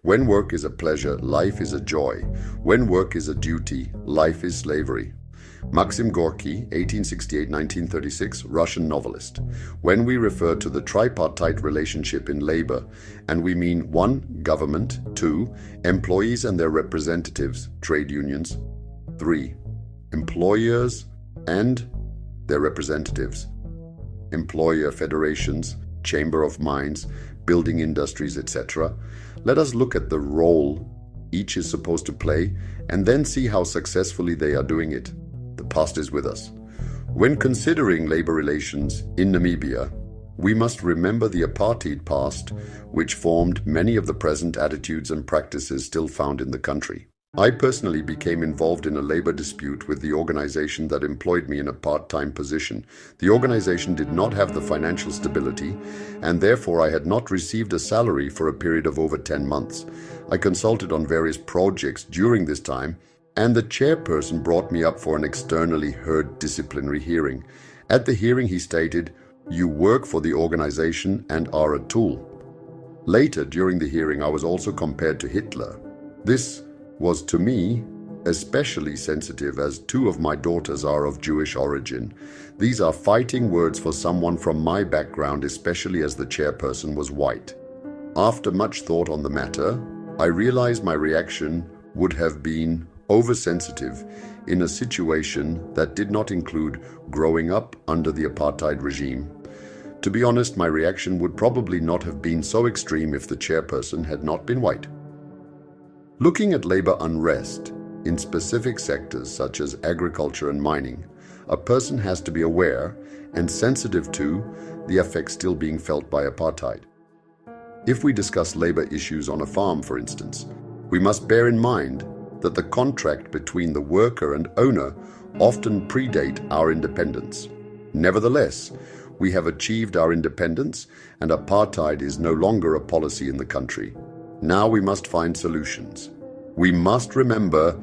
When work is a pleasure, life is a joy. When work is a duty, life is slavery. Maxim Gorky, 1868-1936, Russian novelist. When we refer to the tripartite relationship in labor, and we mean 1. Government, 2. Employees and their representatives, trade unions, 3. Employers and their representatives, employer federations, chamber of mines, building industries, etc., let us look at the role each is supposed to play and then see how successfully they are doing it. The past is with us. When considering labor relations in Namibia, we must remember the apartheid past, which formed many of the present attitudes and practices still found in the country. I personally became involved in a labor dispute with the organization that employed me in a part-time position. The organization did not have the financial stability, and therefore I had not received a salary for a period of over 10 months. I consulted on various projects during this time, and the chairperson brought me up for an externally heard disciplinary hearing. At the hearing he stated, "You work for the organization and are a tool." Later, during the hearing, I was also compared to Hitler. This was to me especially sensitive as 2 of my daughters are of Jewish origin. These are fighting words for someone from my background, especially as the chairperson was white. After much thought on the matter, I realized my reaction would have been oversensitive in a situation that did not include growing up under the apartheid regime. To be honest, my reaction would probably not have been so extreme if the chairperson had not been white. Looking at labor unrest in specific sectors such as agriculture and mining, a person has to be aware and sensitive to the effects still being felt by apartheid. If we discuss labor issues on a farm, for instance, we must bear in mind that the contract between the worker and owner often predate our independence. Nevertheless, we have achieved our independence and apartheid is no longer a policy in the country. Now we must find solutions. We must remember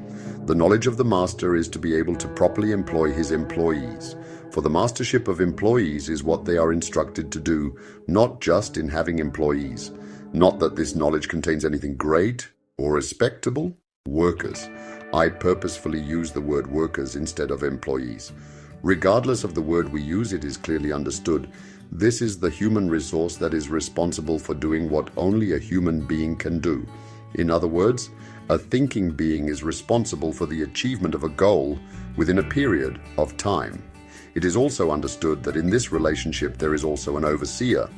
the knowledge of the master is to be able to properly employ his employees. For the mastership of employees is what they are instructed to do, not just in having employees. Not that this knowledge contains anything great or respectable. Workers. I purposefully use the word workers instead of employees. Regardless of the word we use, it is clearly understood. This is the human resource that is responsible for doing what only a human being can do. In other words, a thinking being is responsible for the achievement of a goal within a period of time. It is also understood that in this relationship there is also an overseer.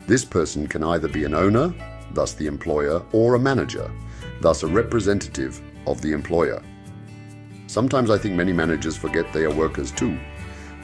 This person can either be an owner, thus the employer, or a manager, thus a representative of the employer. Sometimes I think many managers forget they are workers too.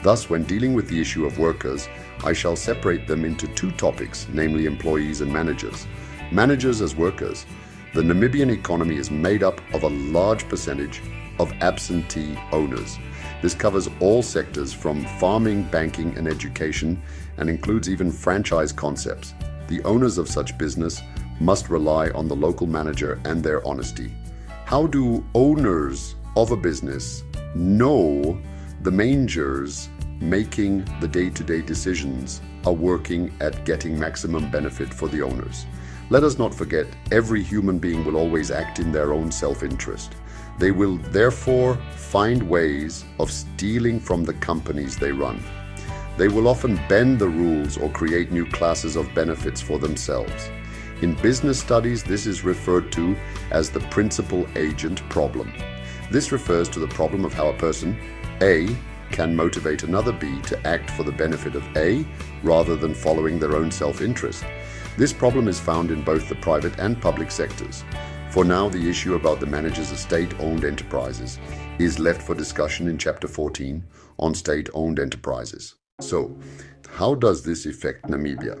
Thus, when dealing with the issue of workers, I shall separate them into 2 topics, namely employees and managers. Managers as workers. The Namibian economy is made up of a large percentage of absentee owners. This covers all sectors from farming, banking, and education, and includes even franchise concepts. The owners of such business must rely on the local manager and their honesty. How do owners of a business know the managers making the day-to-day decisions are working at getting maximum benefit for the owners? Let us not forget, every human being will always act in their own self-interest. They will therefore find ways of stealing from the companies they run. They will often bend the rules or create new classes of benefits for themselves. In business studies, this is referred to as the principal agent problem. This refers to the problem of how a person, A, can motivate another B to act for the benefit of A rather than following their own self-interest. This problem is found in both the private and public sectors. For now, the issue about the managers of state-owned enterprises is left for discussion in Chapter 14 on state-owned enterprises. So, how does this affect Namibia?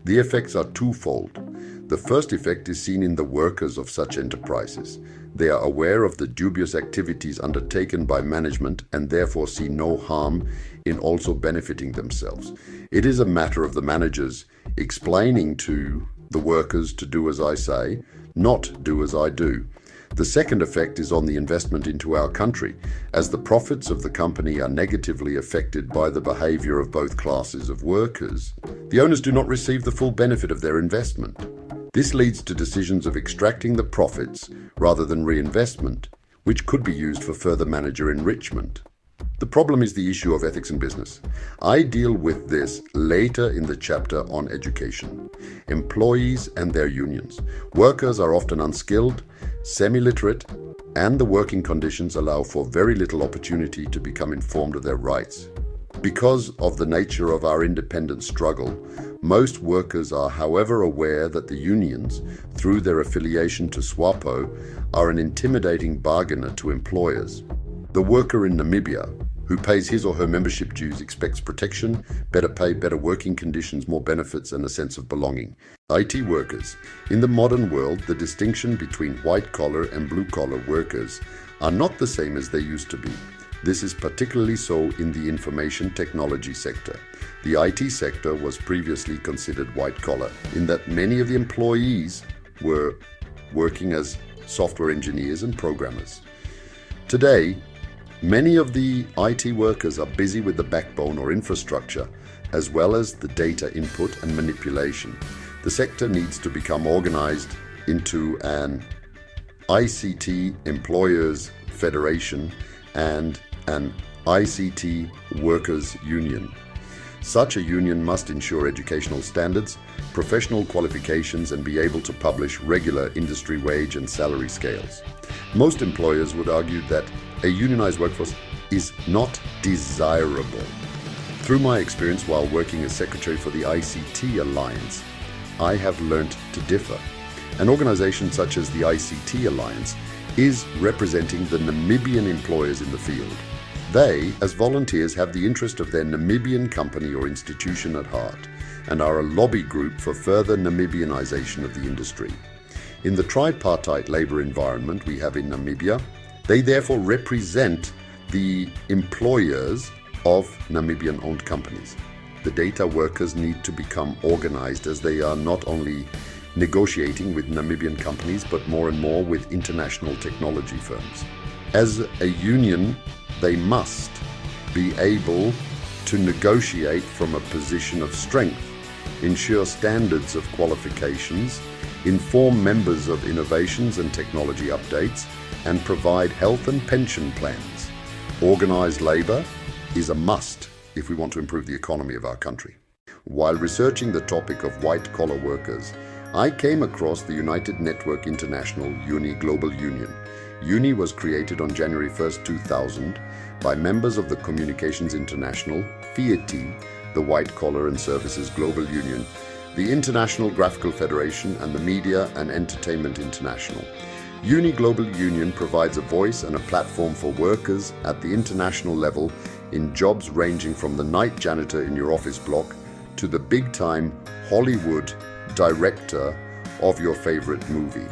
The effects are twofold. The first effect is seen in the workers of such enterprises. They are aware of the dubious activities undertaken by management and therefore see no harm in also benefiting themselves. It is a matter of the managers explaining to the workers to do as I say, not do as I do. The second effect is on the investment into our country, as the profits of the company are negatively affected by the behavior of both classes of workers. The owners do not receive the full benefit of their investment. This leads to decisions of extracting the profits rather than reinvestment, which could be used for further manager enrichment. The problem is the issue of ethics in business. I deal with this later in the chapter on education. Employees and their unions. Workers are often unskilled, semi-literate, and the working conditions allow for very little opportunity to become informed of their rights. Because of the nature of our independent struggle, most workers are, however, aware that the unions, through their affiliation to SWAPO, are an intimidating bargainer to employers. The worker in Namibia, who pays his or her membership dues, expects protection, better pay, better working conditions, more benefits, and a sense of belonging. IT workers. In the modern world, the distinction between white-collar and blue-collar workers are not the same as they used to be. This is particularly so in the information technology sector. The IT sector was previously considered white-collar, in that many of the employees were working as software engineers and programmers. Today, many of the IT workers are busy with the backbone or infrastructure, as well as the data input and manipulation. The sector needs to become organized into an ICT Employers Federation and an ICT Workers Union. Such a union must ensure educational standards, professional qualifications, and be able to publish regular industry wage and salary scales. Most employers would argue that a unionized workforce is not desirable. Through my experience while working as secretary for the ICT Alliance, I have learnt to differ. An organization such as the ICT Alliance is representing the Namibian employers in the field. They, as volunteers, have the interest of their Namibian company or institution at heart and are a lobby group for further Namibianization of the industry. In the tripartite labor environment we have in Namibia, they therefore represent the employers of Namibian-owned companies. The data workers need to become organized, as they are not only negotiating with Namibian companies but more and more with international technology firms. As a union, they must be able to negotiate from a position of strength, ensure standards of qualifications, inform members of innovations and technology updates, and provide health and pension plans. Organized labor is a must if we want to improve the economy of our country. While researching the topic of white-collar workers, I came across the United Network International UNI Global Union. UNI was created on January 1st, 2000 by members of the Communications International, Chpt, the White Collar and Services Global Union, the International Graphical Federation, and the Media and Entertainment International. UNI Global Union provides a voice and a platform for workers at the international level in jobs ranging from the night janitor in your office block to the big-time Hollywood director of your favorite movie.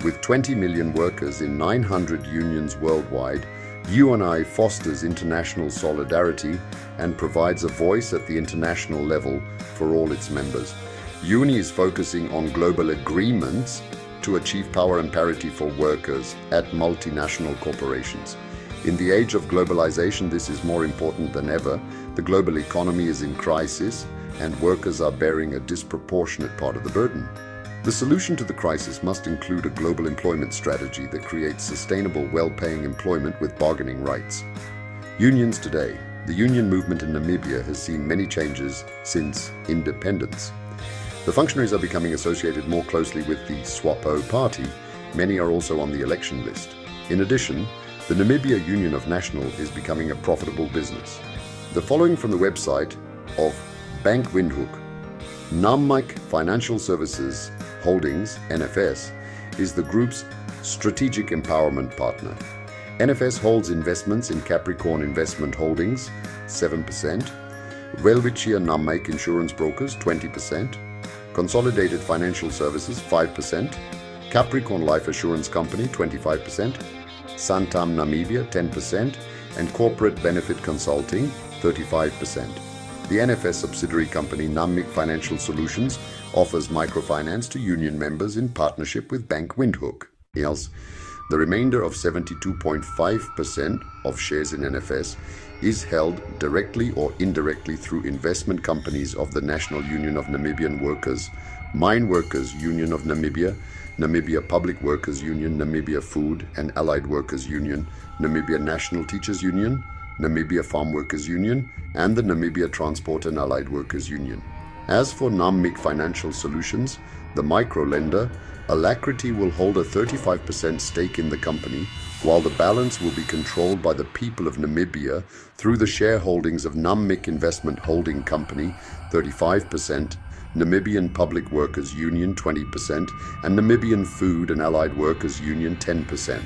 With 20 million workers in 900 unions worldwide, UNI fosters international solidarity and provides a voice at the international level for all its members. UNI is focusing on global agreements to achieve power and parity for workers at multinational corporations. In the age of globalization, this is more important than ever. The global economy is in crisis, and workers are bearing a disproportionate part of the burden. The solution to the crisis must include a global employment strategy that creates sustainable, well-paying employment with bargaining rights. Unions today. The union movement in Namibia has seen many changes since independence. The functionaries are becoming associated more closely with the SWAPO party. Many are also on the election list. In addition, the Namibia Union of National is becoming a profitable business. The following from the website of Bank Windhoek. Namibia Financial Services Holdings, NFS, is the group's strategic empowerment partner. NFS holds investments in Capricorn Investment Holdings, 7%, Welwitschia Namibia Insurance Brokers, 20%, Consolidated Financial Services, 5%, Capricorn Life Assurance Company, 25%, Santam Namibia, 10%, and Corporate Benefit Consulting, 35%. The NFS subsidiary company Namibia Financial Solutions offers microfinance to union members in partnership with Bank Windhoek. Else, the remainder of 72.5% of shares in NFS is held directly or indirectly through investment companies of the National Union of Namibian Workers, Mine Workers Union of Namibia, Namibia Public Workers Union, Namibia Food and Allied Workers Union, Namibia National Teachers Union, Namibia Farm Workers Union, and the Namibia Transport and Allied Workers Union. As for Nammic Financial Solutions, the micro-lender, Alacrity will hold a 35% stake in the company, while the balance will be controlled by the people of Namibia through the shareholdings of Nammic Investment Holding Company, 35%, Namibian Public Workers Union, 20%, and Namibian Food and Allied Workers Union, 10%.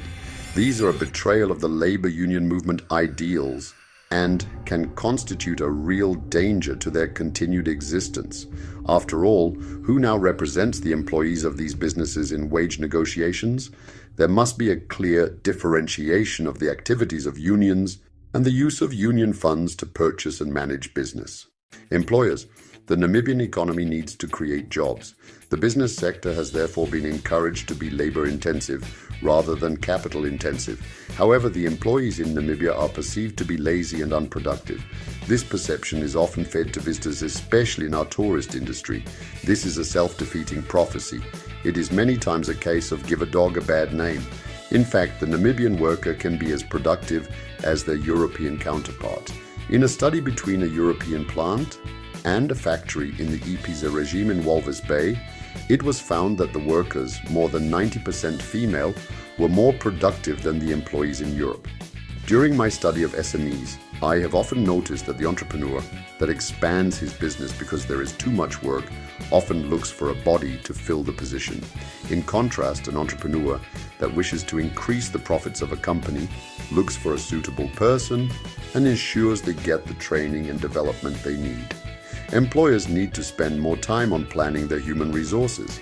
These are a betrayal of the labor union movement ideals and can constitute a real danger to their continued existence. After all, who now represents the employees of these businesses in wage negotiations? There must be a clear differentiation of the activities of unions and the use of union funds to purchase and manage business. Employers, the Namibian economy needs to create jobs. The business sector has therefore been encouraged to be labor-intensive rather than capital-intensive. However, the employees in Namibia are perceived to be lazy and unproductive. This perception is often fed to visitors, especially in our tourist industry. This is a self-defeating prophecy. It is many times a case of give a dog a bad name. In fact, the Namibian worker can be as productive as their European counterpart. In a study between a European plant and a factory in the Ipiza regime in Walvis Bay, it was found that the workers, more than 90% female, were more productive than the employees in Europe. During my study of SMEs, I have often noticed that the entrepreneur that expands his business because there is too much work often looks for a body to fill the position. In contrast, an entrepreneur that wishes to increase the profits of a company looks for a suitable person and ensures they get the training and development they need. Employers need to spend more time on planning their human resources.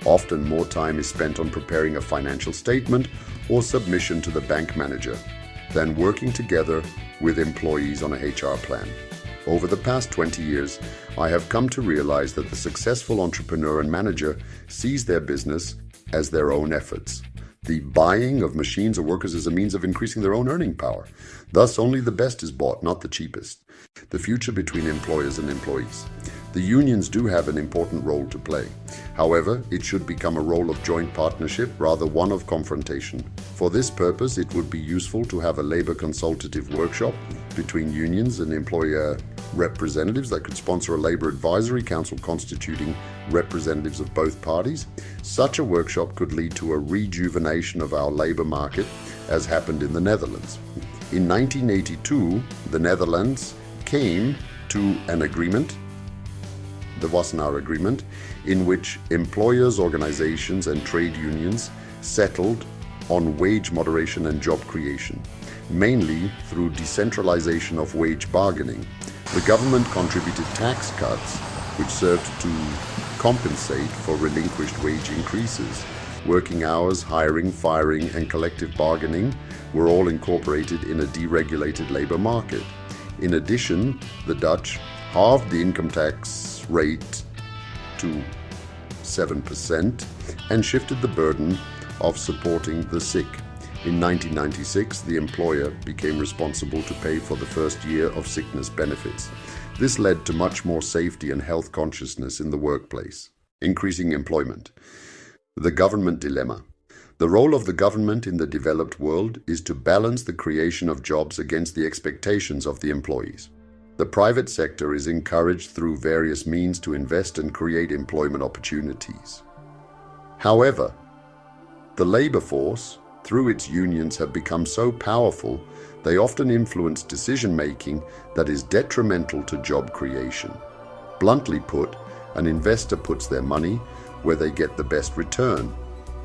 Often more time is spent on preparing a financial statement or submission to the bank manager than working together with employees on a HR plan. Over the past 20 years, I have come to realize that the successful entrepreneur and manager sees their business as their own efforts. The buying of machines or workers is a means of increasing their own earning power. Thus, only the best is bought, not the cheapest. The future between employers and employees. The unions do have an important role to play. However, it should become a role of joint partnership rather one of confrontation. For this purpose, it would be useful to have a labor consultative workshop between unions and employer representatives that could sponsor a labor advisory council constituting representatives of both parties. Such a workshop could lead to a rejuvenation of our labor market, as happened in the Netherlands. In 1982, the Netherlands came to an agreement, the Wassenaar Agreement, in which employers, organizations and trade unions settled on wage moderation and job creation, mainly through decentralization of wage bargaining. The government contributed tax cuts, which served to compensate for relinquished wage increases. Working hours, hiring, firing, and collective bargaining were all incorporated in a deregulated labor market. In addition, the Dutch halved the income tax rate to 7% and shifted the burden of supporting the sick. In 1996, the employer became responsible to pay for the first year of sickness benefits. This led to much more safety and health consciousness in the workplace. Increasing employment. The government dilemma. The role of the government in the developed world is to balance the creation of jobs against the expectations of the employees. The private sector is encouraged through various means to invest and create employment opportunities. However, the labor force, through its unions, have become so powerful they often influence decision-making that is detrimental to job creation. Bluntly put, an investor puts their money where they get the best return.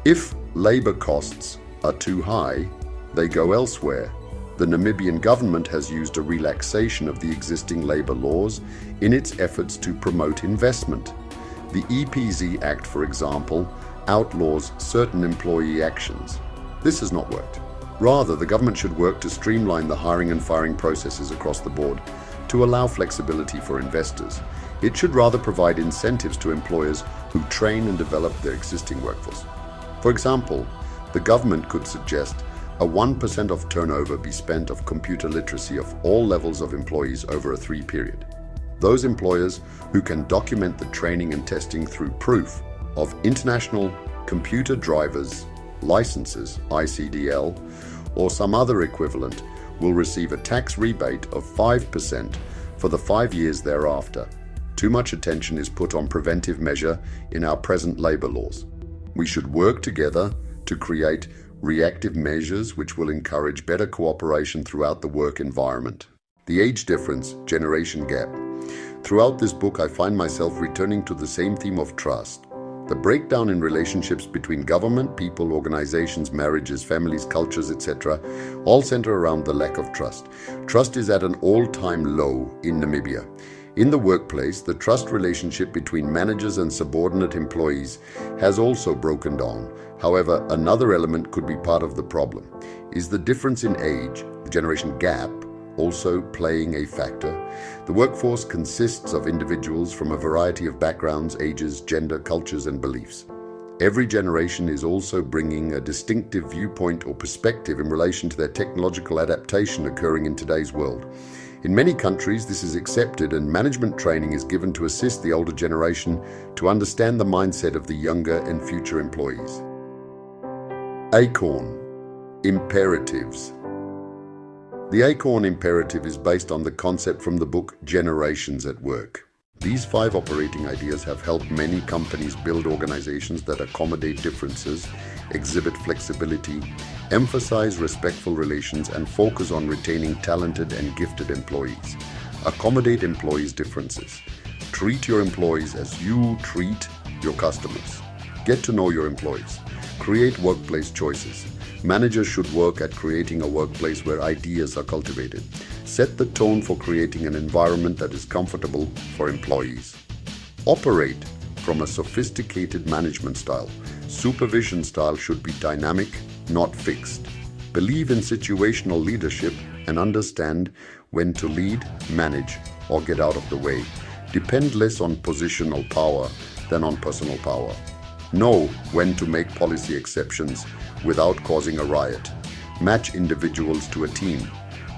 If labor costs are too high, they go elsewhere. The Namibian government has used a relaxation of the existing labor laws in its efforts to promote investment. The EPZ Act, for example, outlaws certain employee actions. This has not worked. Rather, the government should work to streamline the hiring and firing processes across the board to allow flexibility for investors. It should rather provide incentives to employers who train and develop their existing workforce. For example, the government could suggest a 1% of turnover be spent of computer literacy of all levels of employees over a 3-year period. Those employers who can document the training and testing through proof of International Computer Drivers Licenses, ICDL, or some other equivalent will receive a tax rebate of 5% for the 5 years thereafter. Too much attention is put on preventive measure in our present labor laws. We should work together to create reactive measures which will encourage better cooperation throughout the work environment. The age difference, generation gap. Throughout this book, I find myself returning to the same theme of trust. The breakdown in relationships between government, people, organizations, marriages, families, cultures, etc. all center around the lack of trust. Trust is at an all-time low in Namibia. In the workplace, the trust relationship between managers and subordinate employees has also broken down. However, another element could be part of the problem. Is the difference in age, the generation gap, also playing a factor? The workforce consists of individuals from a variety of backgrounds, ages, gender, cultures, and beliefs. Every generation is also bringing a distinctive viewpoint or perspective in relation to their technological adaptation occurring in today's world. In many countries, this is accepted and management training is given to assist the older generation to understand the mindset of the younger and future employees. ACORN Imperatives. The ACORN imperative is based on the concept from the book Generations at Work. These 5 operating ideas have helped many companies build organizations that accommodate differences, exhibit flexibility, emphasize respectful relations, and focus on retaining talented and gifted employees. Accommodate employees' differences. Treat your employees as you treat your customers. Get to know your employees. Create workplace choices. Managers should work at creating a workplace where ideas are cultivated. Set the tone for creating an environment that is comfortable for employees. Operate from a sophisticated management style. Supervision style should be dynamic, not fixed. Believe in situational leadership and understand when to lead, manage, or get out of the way. Depend less on positional power than on personal power. Know when to make policy exceptions without causing a riot. Match individuals to a team.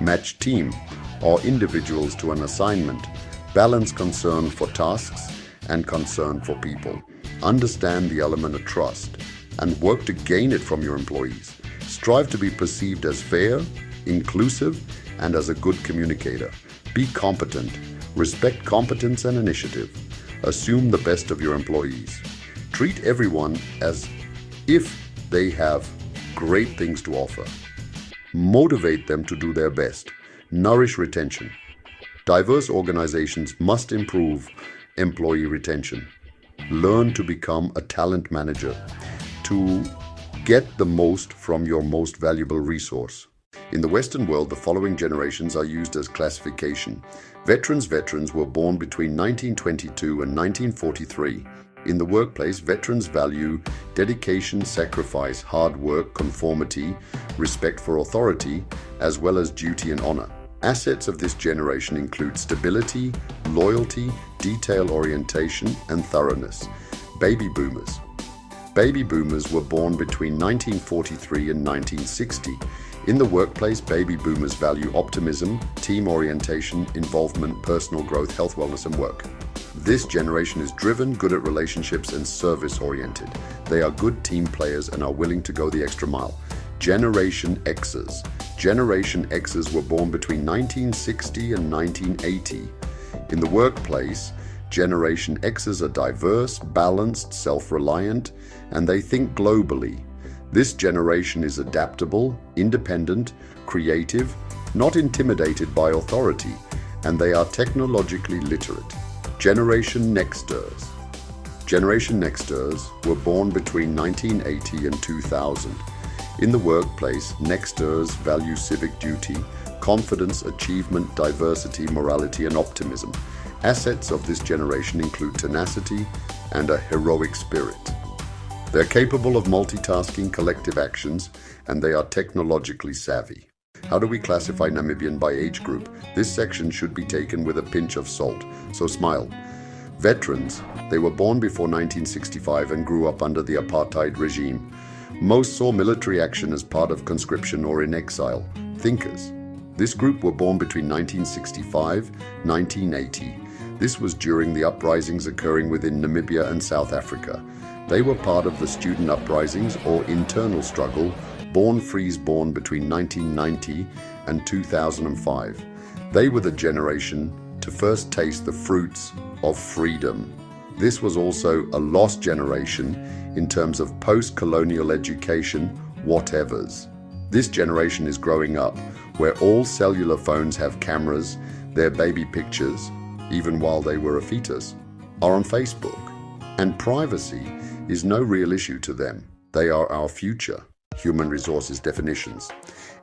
Match team or individuals to an assignment. Balance concern for tasks and concern for people. Understand the element of trust and work to gain it from your employees. Strive to be perceived as fair, inclusive, and as a good communicator. Be competent. Respect competence and initiative. Assume the best of your employees. Treat everyone as if they have great things to offer. Motivate them to do their best. Nourish retention. Diverse organizations must improve employee retention. Learn to become a talent manager to get the most from your most valuable resource. In the Western world, the following generations are used as classification. Veterans were born between 1922 and 1943. In the workplace, veterans value dedication, sacrifice, hard work, conformity, respect for authority, as well as duty and honor. Assets of this generation include stability, loyalty, detail orientation, and thoroughness. Baby boomers. Baby boomers were born between 1943 and 1960. In the workplace, baby boomers value optimism, team orientation, involvement, personal growth, health, wellness, and work. This generation is driven, good at relationships, and service-oriented. They are good team players and are willing to go the extra mile. Generation Xers. Generation Xers were born between 1960 and 1980. In the workplace, Generation Xers are diverse, balanced, self-reliant, and they think globally. This generation is adaptable, independent, creative, not intimidated by authority, and they are technologically literate. Generation Nexters. Generation Nexters were born between 1980 and 2000. In the workplace, Nexters value civic duty, confidence, achievement, diversity, morality, and optimism. Assets of this generation include tenacity and a heroic spirit. They're capable of multitasking collective actions, and they are technologically savvy. How do we classify Namibian by age group? This section should be taken with a pinch of salt, so smile. Veterans. They were born before 1965 and grew up under the apartheid regime. Most saw military action as part of conscription or in exile. Thinkers. This group were born between 1965 and 1980. This was during the uprisings occurring within Namibia and South Africa. They were part of the student uprisings or internal struggle born freeze-born between 1990 and 2005. They were the generation to first taste the fruits of freedom. This was also a lost generation in terms of post-colonial education whatevers. This generation is growing up where all cellular phones have cameras, their baby pictures, even while they were a fetus, are on Facebook. And privacy is no real issue to them. They are our future. Human resources definitions.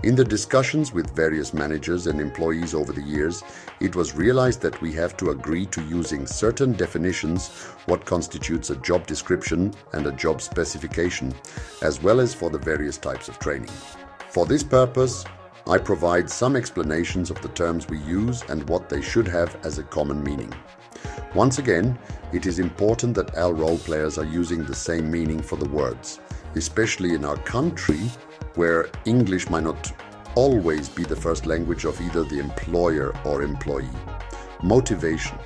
In the discussions with various managers and employees over the years, it was realized that we have to agree to using certain definitions what constitutes a job description and a job specification, as well as for the various types of training. For this purpose, I provide some explanations of the terms we use and what they should have as a common meaning. Once again, it is important that all role players are using the same meaning for the words, especially in our country where English might not always be the first language of either the employer or employee. Motivation.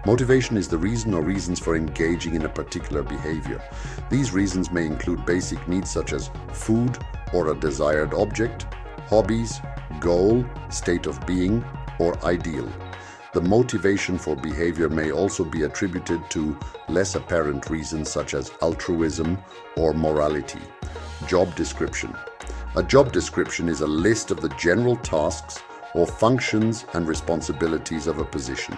Motivation is the reason or reasons for engaging in a particular behavior. These reasons may include basic needs such as food or a desired object, hobbies, goal, state of being, or ideal. The motivation for behavior may also be attributed to less apparent reasons such as altruism or morality. Job description. A job description is a list of the general tasks or functions and responsibilities of a position.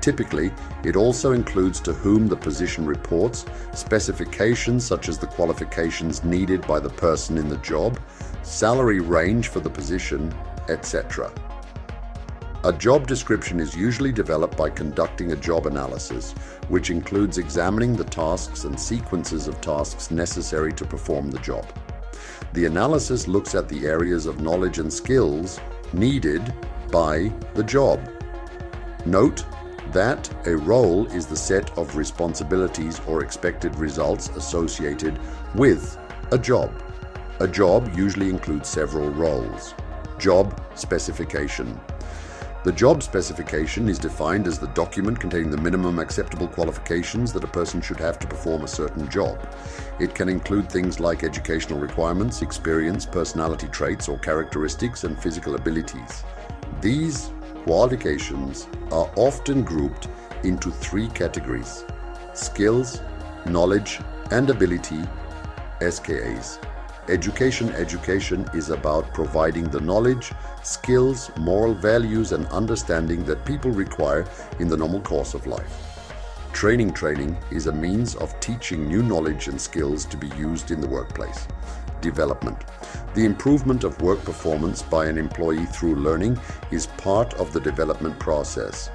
Typically, it also includes to whom the position reports, specifications such as the qualifications needed by the person in the job, salary range for the position, etc. A job description is usually developed by conducting a job analysis, which includes examining the tasks and sequences of tasks necessary to perform the job. The analysis looks at the areas of knowledge and skills needed by the job. Note that a role is the set of responsibilities or expected results associated with a job. A job usually includes several roles. Job specification. The job specification is defined as the document containing the minimum acceptable qualifications that a person should have to perform a certain job. It can include things like educational requirements, experience, personality traits or characteristics, and physical abilities. These qualifications are often grouped into three categories: skills, knowledge, and ability, SKAs. Education is about providing the knowledge, skills, moral values, and understanding that people require in the normal course of life. Training is a means of teaching new knowledge and skills to be used in the workplace. Development. The improvement of work performance by an employee through learning is part of the development process.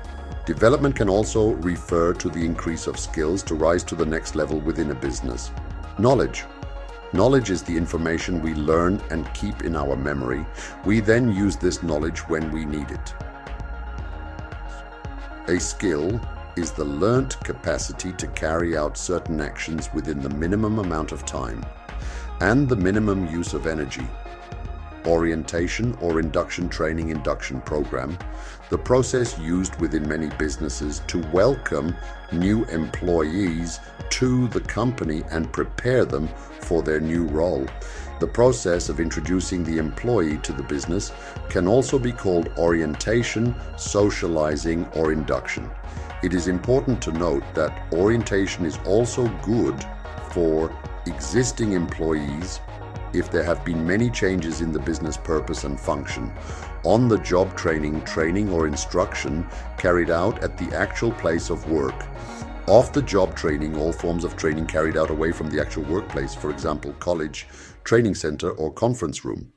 Development can also refer to the increase of skills to rise to the next level within a business. Knowledge is the information we learn and keep in our memory. We then use this knowledge when we need it. A skill is the learnt capacity to carry out certain actions within the minimum amount of time and the minimum use of energy. Orientation or induction program, the process used within many businesses to welcome new employees to the company and prepare them for their new role. The process of introducing the employee to the business can also be called orientation, socializing, or induction. It is important to note that orientation is also good for existing employees if there have been many changes in the business purpose and function. On-the-job training or instruction carried out at the actual place of work. Off-the-job training, all forms of training carried out away from the actual workplace, for example, college, training center, or conference room.